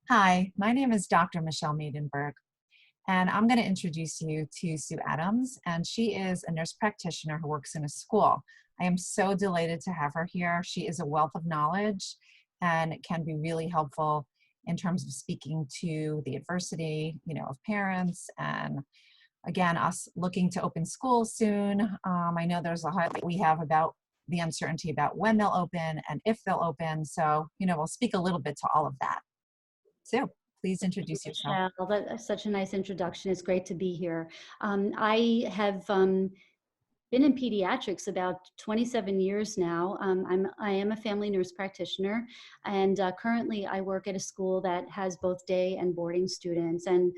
Hi, my name is Dr. Michelle Maidenberg, and I'm going to introduce you to Sue Adams, and she is a nurse practitioner who works in a school. I am so delighted to have her here. She is a wealth of knowledge and can be really helpful in terms of speaking to the adversity, of parents and again, us looking to open schools soon. I know there's a lot that we have about the uncertainty about when they'll open and if they'll open. So, we'll speak a little bit to all of that. Sue, please introduce yourself. Michelle, that's such a nice introduction. It's great to be here. I have been in pediatrics about 27 years now. I am a family nurse practitioner, and currently I work at a school that has both day and boarding students. And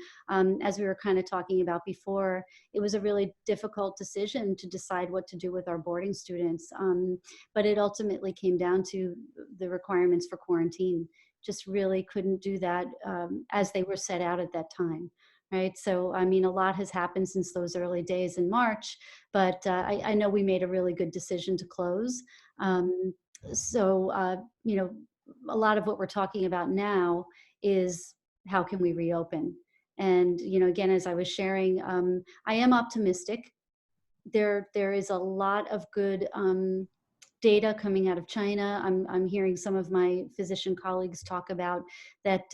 as we were kind of talking about before, it was a really difficult decision to decide what to do with our boarding students. But it ultimately came down to the requirements for quarantine. Just really couldn't do that as they were set out at that time. Right. So, I mean, a lot has happened since those early days in March, but I know we made a really good decision to close. Um, so, a lot of what we're talking about now is how can we reopen? And, again, as I was sharing, I am optimistic. There is a lot of good data coming out of China. I'm hearing some of my physician colleagues talk about that,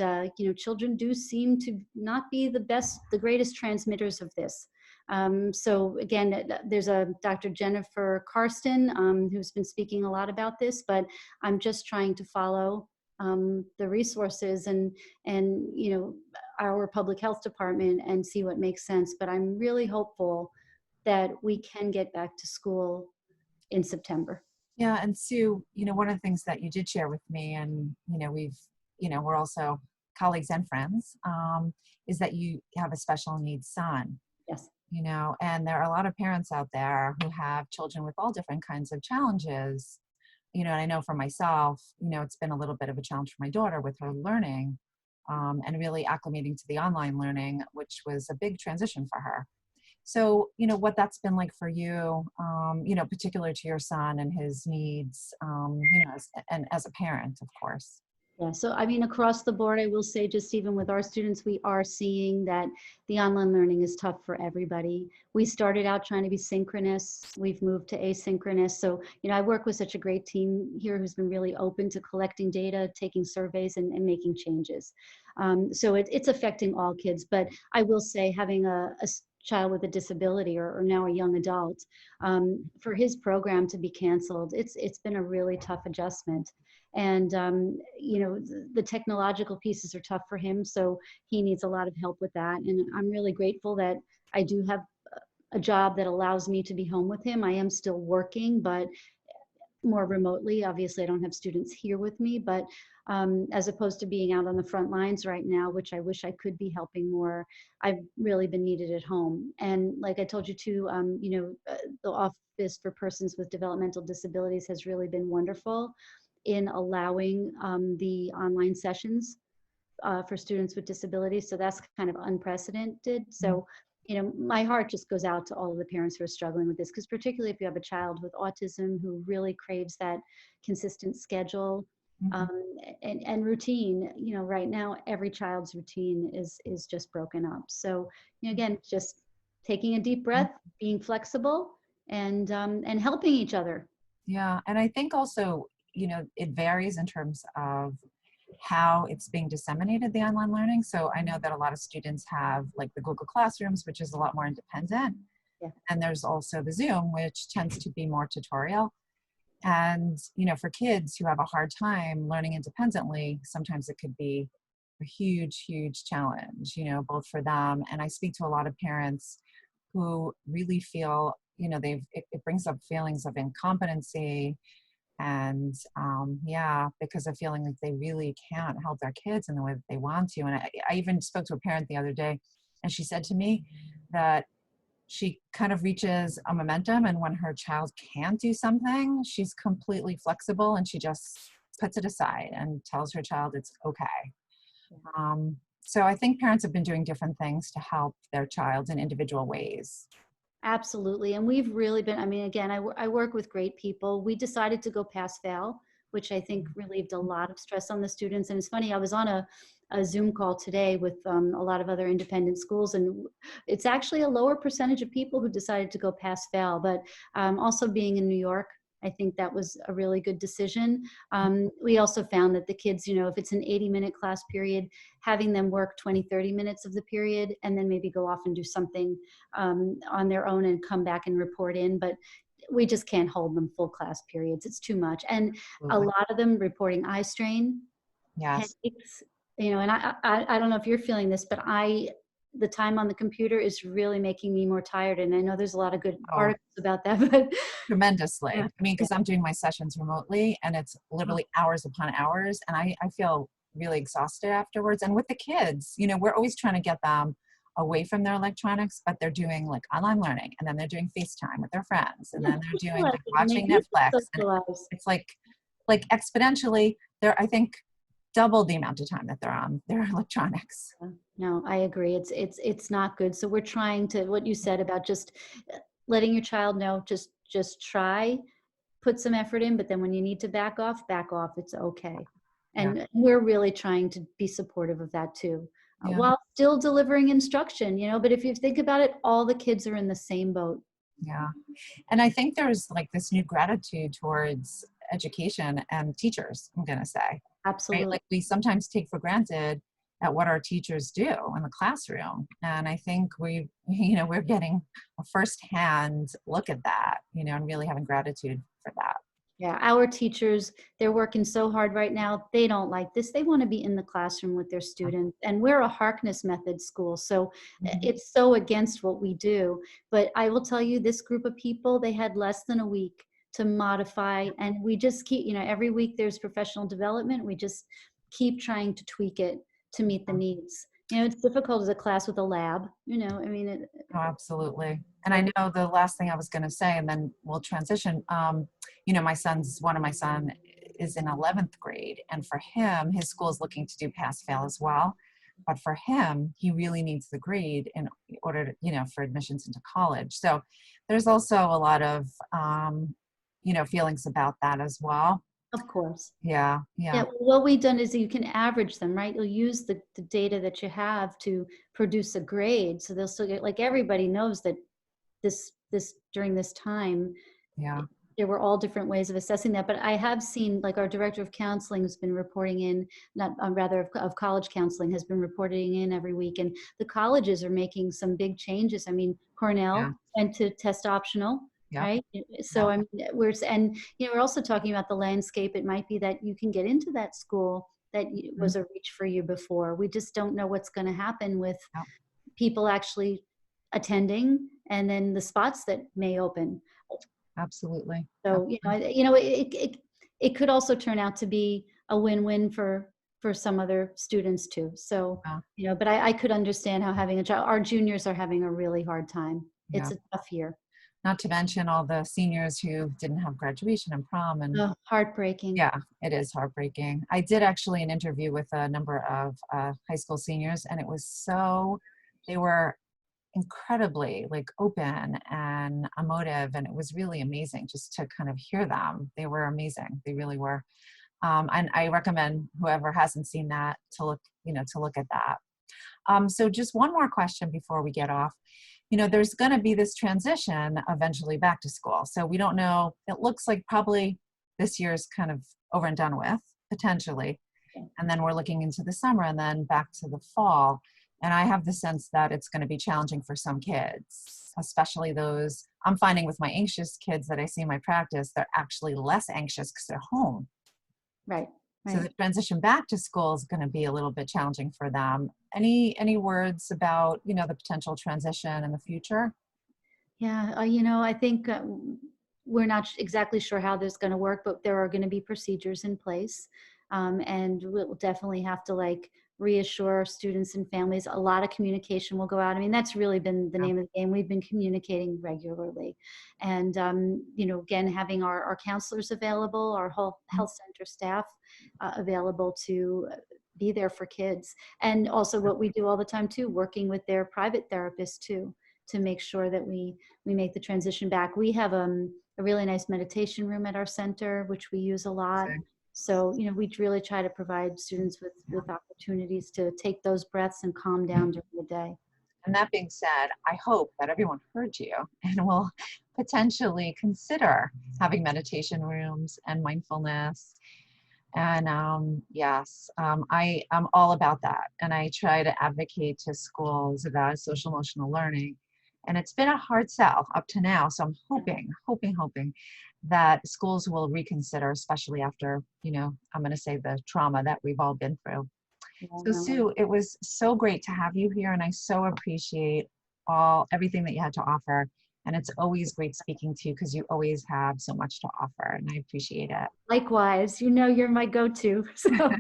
children do seem to not be the greatest transmitters of this. So again, there's a Dr. Jennifer Karsten who's been speaking a lot about this, but I'm just trying to follow the resources and our public health department and see what makes sense. But I'm really hopeful that we can get back to school in September. Yeah, and Sue, one of the things that you did share with me, and we're also colleagues and friends, is that you have a special needs son. Yes. And there are a lot of parents out there who have children with all different kinds of challenges. And I know for myself, it's been a little bit of a challenge for my daughter with her learning, and really acclimating to the online learning, which was a big transition for her. So, what that's been like for you, particular to your son and his needs, and as a parent, of course. Yeah, so I mean, across the board, I will say, just even with our students, we are seeing that the online learning is tough for everybody. We started out trying to be synchronous. We've moved to asynchronous. So, I work with such a great team here who's been really open to collecting data, taking surveys, and making changes. So it's affecting all kids. But I will say, having a child with a disability or now a young adult, for his program to be canceled, it's been a really tough adjustment. And the technological pieces are tough for him, so he needs a lot of help with that. And I'm really grateful that I do have a job that allows me to be home with him. I am still working, but more remotely. Obviously, I don't have students here with me, but as opposed to being out on the front lines right now, which I wish I could be helping more, I've really been needed at home. And like I told you too, the Office for Persons with Developmental Disabilities has really been wonderful in allowing the online sessions for students with disabilities. So that's kind of unprecedented. So, my heart just goes out to all of the parents who are struggling with this, because particularly if you have a child with autism who really craves that consistent schedule Mhm. um, and routine. Right now, every child's routine is just broken up. So, again, just taking a deep breath, being flexible, and helping each other. Yeah, and I think also, it varies in terms of how it's being disseminated, the online learning. So I know that a lot of students have like the Google Classrooms, which is a lot more independent. Yeah. And there's also the Zoom, which tends to be more tutorial. And, for kids who have a hard time learning independently, sometimes it could be a huge, huge challenge, both for them. And I speak to a lot of parents who really feel, it brings up feelings of incompetency and yeah, because of feeling like they really can't help their kids in the way that they want to. And I even spoke to a parent the other day, and she said to me that she kind of reaches a momentum, and when her child can't do something, she's completely flexible and she just puts it aside and tells her child it's okay. So I think parents have been doing different things to help their child in individual ways. Absolutely. And we've really been, I mean, again, I work with great people. We decided to go pass fail, which I think relieved a lot of stress on the students. And it's funny, I was on a Zoom call today with a lot of other independent schools, and it's actually a lower percentage of people who decided to go pass fail. But also being in New York, I think that was a really good decision. We also found that the kids, if it's an 80-minute class period, having them work 20, 30 minutes of the period and then maybe go off and do something on their own and come back and report in. But we just can't hold them full class periods. It's too much. And a Absolutely. lot of them reporting eye strain, Yes. headaches, and I don't know if you're feeling this, but the time on the computer is really making me more tired. And I know there's a lot of good Oh, articles about that, but tremendously. yeah, I mean, yeah. because I'm doing my sessions remotely and it's Oh, literally hours upon hours, and I feel really exhausted afterwards. And with the kids, we're always trying to get them away from their electronics, but they're doing like online learning, and then they're doing FaceTime with their friends, and yeah, then they're doing like socializing, and they watching need to Netflix, and socialize. it's like exponentially, they're, I think, double the amount of time that they're on their electronics. Yeah. No, I agree. It's not good. So we're trying to, what you said about just letting your child know, just try, put some effort in, but then when you need to back off, back off. It's okay. Yeah. And we're really trying to be supportive of that too, Yeah. while still delivering instruction, but if you think about it, all the kids are in the same boat. Yeah. And I think there's like this new gratitude towards education and teachers, I'm going to say, right? Absolutely. Like we sometimes take for granted at what our teachers do in the classroom. And I think we're getting a firsthand look at that, and really having gratitude for that. Yeah, our teachers, they're working so hard right now. They don't like this. They want to be in the classroom with their students. And we're a Harkness method school. So Mhm. it's so against what we do. But I will tell you, this group of people, they had less than a week to modify. And we just keep, every week there's professional development. We just keep trying to tweak it to meet the needs. It's difficult as a class with a lab, I mean, Oh, absolutely. And I but know the last thing I was going to say, and then we'll transition. One of my son is in 11th grade, and for him, his school is looking to do pass fail as well. But for him, he really needs the grade in order to, for admissions into college. So there's also a lot of, feelings about that as well. of course. Yeah. Yeah, Yeah. what we've done is you can average them, right? You'll use the data that you have to produce a grade. So they'll still get, like, everybody knows that this during this time, Yeah. there were all different ways of assessing that. But I have seen, like, our director of counseling has been reporting in, not rather of college counseling has been reporting in every week. And the colleges are making some big changes. I mean, Yeah. Cornell went to test optional, Yeah. right? Yeah. So I mean, and we're also talking about the landscape. It might be that you can get into that school that Mhm. was a reach for you before. We just don't know what's going to happen with Yeah. people actually attending, and then the spots that may open. Absolutely. So, Absolutely. it could also turn out to be a win-win for some other students too. So, Yeah. but I could understand how having a child, our juniors are having a really hard time. It's Yeah. a tough year. Not to mention all the seniors who didn't have graduation and prom, and Oh, heartbreaking. yeah, it is heartbreaking. I did actually an interview with a number of high school seniors, and they were incredibly like open and emotive, and it was really amazing just to kind of hear them. They were amazing. They really were. And I recommend whoever hasn't seen that to look at that. So just one more question before we get off. There's going to be this transition eventually back to school. So we don't know. It looks like probably this year is kind of over and done with, potentially. And then we're looking into the summer and then back to the fall. And I have the sense that it's going to be challenging for some kids, especially those I'm finding with my anxious kids that I see in my practice, they're actually less anxious because they're home. Right, So right. the transition back to school is going to be a little bit challenging for them. Any words about, the potential transition in the future? Yeah, I think we're not exactly sure how this is going to work, but there are going to be procedures in place, and we'll definitely have to, like, reassure students and families. A lot of communication will go out. I mean, that's really been the Yeah. name of the game. We've been communicating regularly, and again, having our counselors available, our whole Mhm. health center staff available to be there for kids, and also what we do all the time too, working with their private therapists too, to make sure that we make the transition back. We have a really nice meditation room at our center, which we use a lot. So, we really try to provide students with opportunities to take those breaths and calm down during the day. And that being said, I hope that everyone heard you and will potentially consider having meditation rooms and mindfulness. And yes, I am all about that. And I try to advocate to schools about social emotional learning. And it's been a hard sell up to now. So I'm hoping that schools will reconsider, especially after, I'm going to say the trauma that we've all been through. Yeah, So no. Sue, it was so great to have you here, and I so appreciate everything that you had to offer. And it's always great speaking to you because you always have so much to offer, and I appreciate it. Likewise, you're my go-to. So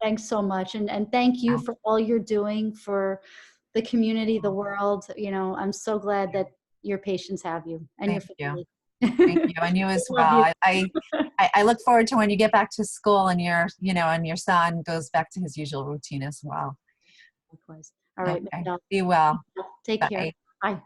thanks so much. And thank you Yeah, for all you're doing for the community, the world. I'm so glad that your patients have you and your thank you, family. thank you, and you I as love well. you. I look forward to when you get back to school and and your son goes back to his usual routine as well. Likewise. All right, Okay, Michelle. be well. Take care. Bye. Bye.